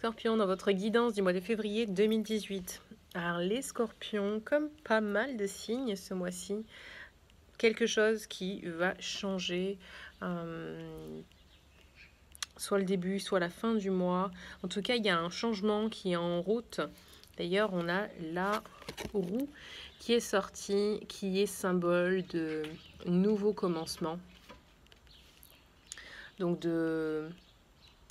Scorpions, dans votre guidance du mois de février 2018. Alors les Scorpions, comme pas mal de signes ce mois-ci, quelque chose qui va changer, soit le début, soit la fin du mois. En tout cas, il y a un changement qui est en route. D'ailleurs, on a la roue qui est sortie, qui est symbole de nouveau commencement. Donc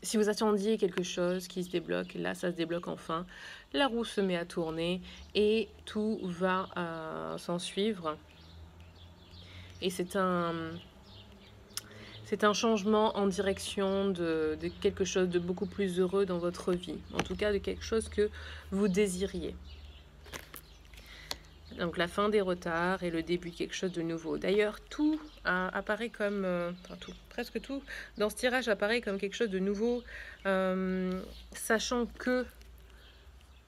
si vous attendiez quelque chose qui se débloque, là ça se débloque enfin. La roue se met à tourner et tout va s'en suivre. Et c'est un changement en direction de quelque chose de beaucoup plus heureux dans votre vie. En tout cas, de quelque chose que vous désiriez. Donc la fin des retards et le début de quelque chose de nouveau. D'ailleurs, tout apparaît comme... presque tout dans ce tirage apparaît comme quelque chose de nouveau, sachant que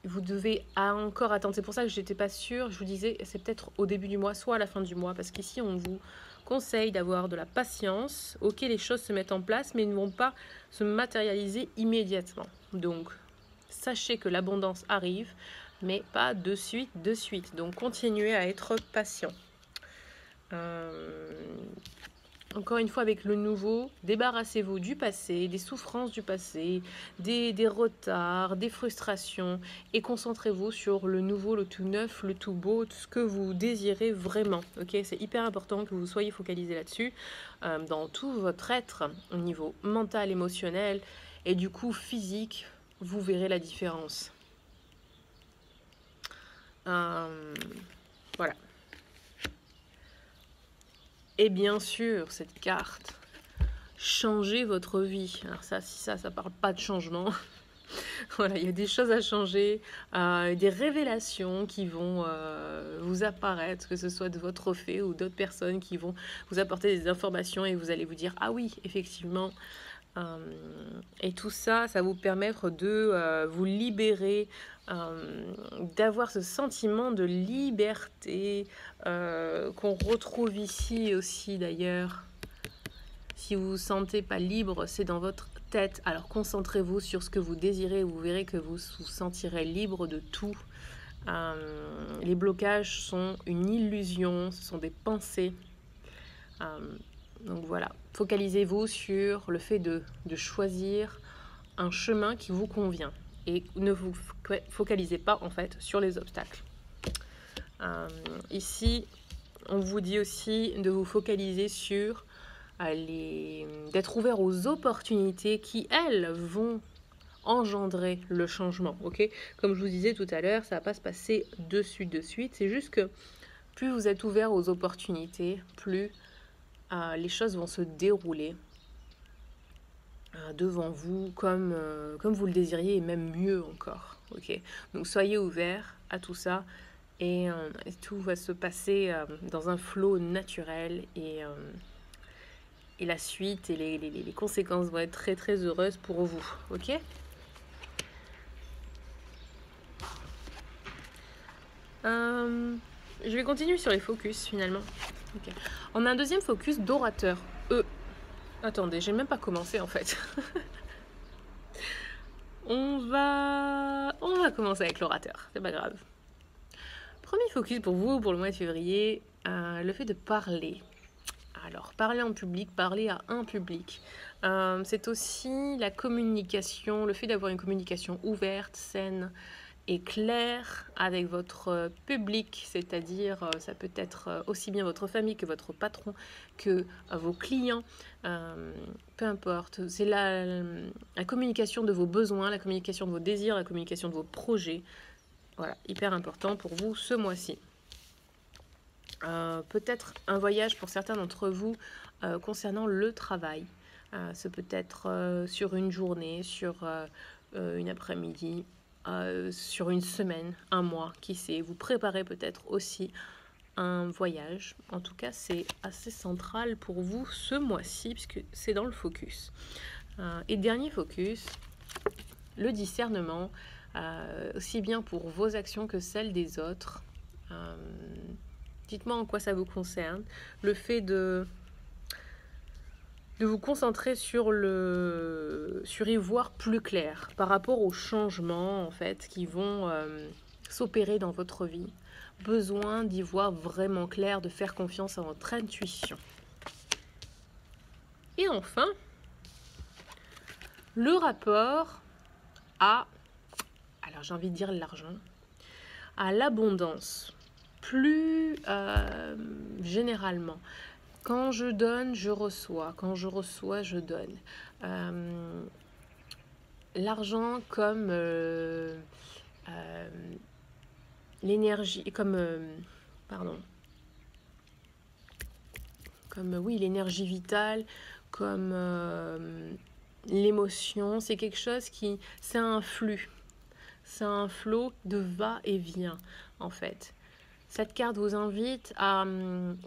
vous devez encore attendre. C'est pour ça que je n'étais pas sûre. Je vous disais, c'est peut-être au début du mois, soit à la fin du mois, parce qu'ici, on vous conseille d'avoir de la patience. Ok, les choses se mettent en place, mais ils ne vont pas se matérialiser immédiatement. Donc, sachez que l'abondance arrive, mais pas de suite, Donc, continuez à être patient. Encore une fois, avec le nouveau, débarrassez-vous du passé, des souffrances du passé, des retards, des frustrations, et concentrez-vous sur le nouveau, le tout neuf, le tout beau, tout ce que vous désirez vraiment. Okay, c'est hyper important que vous soyez focalisé là-dessus, dans tout votre être, au niveau mental, émotionnel, et du coup physique, vous verrez la différence. Voilà. Et bien sûr, cette carte, changer votre vie. Alors ça, si ça parle pas de changement. Voilà, il y a des choses à changer, des révélations qui vont vous apparaître, que ce soit de votre fait ou d'autres personnes qui vont vous apporter des informations et vous allez vous dire « Ah oui, effectivement ». Et tout ça, ça va vous permettre de vous libérer, d'avoir ce sentiment de liberté qu'on retrouve ici aussi d'ailleurs. Si vous ne vous sentez pas libre, c'est dans votre tête. Alors concentrez-vous sur ce que vous désirez. Vous verrez que vous vous sentirez libre de tout. Les blocages sont une illusion, ce sont des pensées. Donc voilà, focalisez-vous sur le fait de choisir un chemin qui vous convient. Et ne vous focalisez pas en fait sur les obstacles. Ici, on vous dit aussi de vous focaliser sur d'être ouvert aux opportunités qui, elles, vont engendrer le changement. Okay, comme je vous disais tout à l'heure, ça ne va pas se passer de suite. C'est juste que plus vous êtes ouvert aux opportunités, plus les choses vont se dérouler devant vous comme vous le désiriez et même mieux encore. Okay, donc soyez ouverts à tout ça et tout va se passer dans un flot naturel et la suite et les conséquences vont être très très heureuses pour vous. Ok ? Je vais continuer sur les focus finalement. Okay. On a un deuxième focus d'orateur. Attendez, j'ai même pas commencé en fait. On va commencer avec l'orateur, c'est pas grave. Premier focus pour vous, pour le mois de février, le fait de parler. Alors, parler en public, parler à un public. C'est aussi la communication, le fait d'avoir une communication ouverte, saine et claire avec votre public, c'est-à-dire ça peut être aussi bien votre famille que votre patron, que vos clients, peu importe. C'est la communication de vos besoins, la communication de vos désirs, la communication de vos projets. Voilà, hyper important pour vous ce mois-ci. Peut-être un voyage pour certains d'entre vous concernant le travail. Ce peut être sur une journée, sur une après-midi, sur une semaine, un mois, qui sait. Vous préparez peut-être aussi un voyage. En tout cas, c'est assez central pour vous ce mois-ci, puisque c'est dans le focus. Et dernier focus, le discernement, aussi bien pour vos actions que celles des autres. Dites-moi en quoi ça vous concerne. Le fait de de vous concentrer sur y voir plus clair par rapport aux changements en fait qui vont s'opérer dans votre vie. Besoin d'y voir vraiment clair, de faire confiance à votre intuition. Et enfin, le rapport à, alors j'ai envie de dire l'argent, à l'abondance. Plus généralement, quand je donne, je reçois. Quand je reçois, je donne. L'argent comme l'énergie, oui, l'énergie vitale, comme l'émotion, c'est quelque chose c'est un flux. C'est un flot de va-et-vient, en fait. Cette carte vous invite à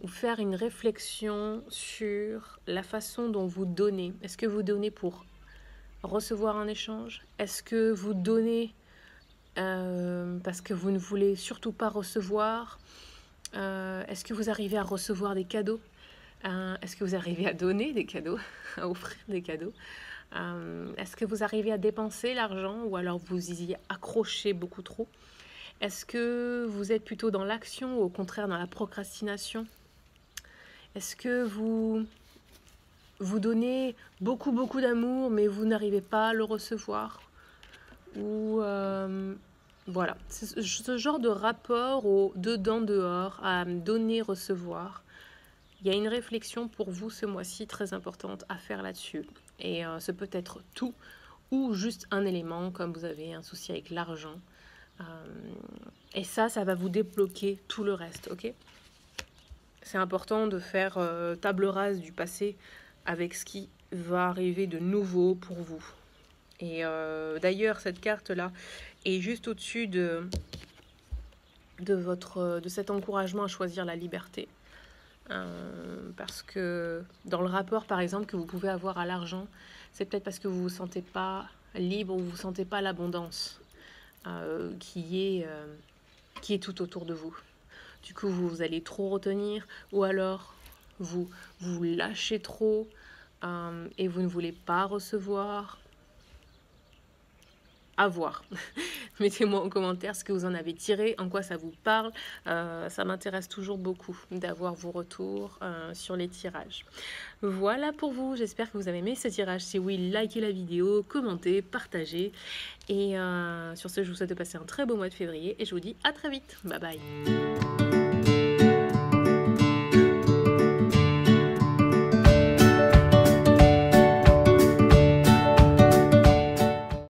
faire une réflexion sur la façon dont vous donnez. Est-ce que vous donnez pour recevoir un échange? Est-ce que vous donnez parce que vous ne voulez surtout pas recevoir? Est-ce que vous arrivez à recevoir des cadeaux? Est-ce que vous arrivez à donner des cadeaux, à offrir des cadeaux? Est-ce que vous arrivez à dépenser l'argent ou alors vous y accrochez beaucoup trop? Est-ce que vous êtes plutôt dans l'action ou au contraire dans la procrastination? Est-ce que vous donnez beaucoup d'amour mais vous n'arrivez pas à le recevoir? Ou voilà, c'est ce genre de rapport au dedans-dehors, à donner-recevoir. Il y a une réflexion pour vous ce mois-ci très importante à faire là-dessus. Et ce peut être tout ou juste un élément, comme vous avez un souci avec l'argent. Et ça va vous débloquer tout le reste, ok? C'est important de faire table rase du passé avec ce qui va arriver de nouveau pour vous. Et d'ailleurs, cette carte-là est juste au-dessus de cet encouragement à choisir la liberté. Parce que dans le rapport, par exemple, que vous pouvez avoir à l'argent, c'est peut-être parce que vous ne vous sentez pas libre ou vous ne sentez pas l'abondance qui est tout autour de vous. Du coup, vous allez trop retenir ou alors vous lâchez trop et vous ne voulez pas recevoir. À voir. Mettez-moi en commentaire ce que vous en avez tiré, en quoi ça vous parle. Ça m'intéresse toujours beaucoup d'avoir vos retours sur les tirages. Voilà pour vous. J'espère que vous avez aimé ce tirage. Si oui, likez la vidéo, commentez, partagez. Et sur ce, je vous souhaite de passer un très beau mois de février et je vous dis à très vite. Bye bye.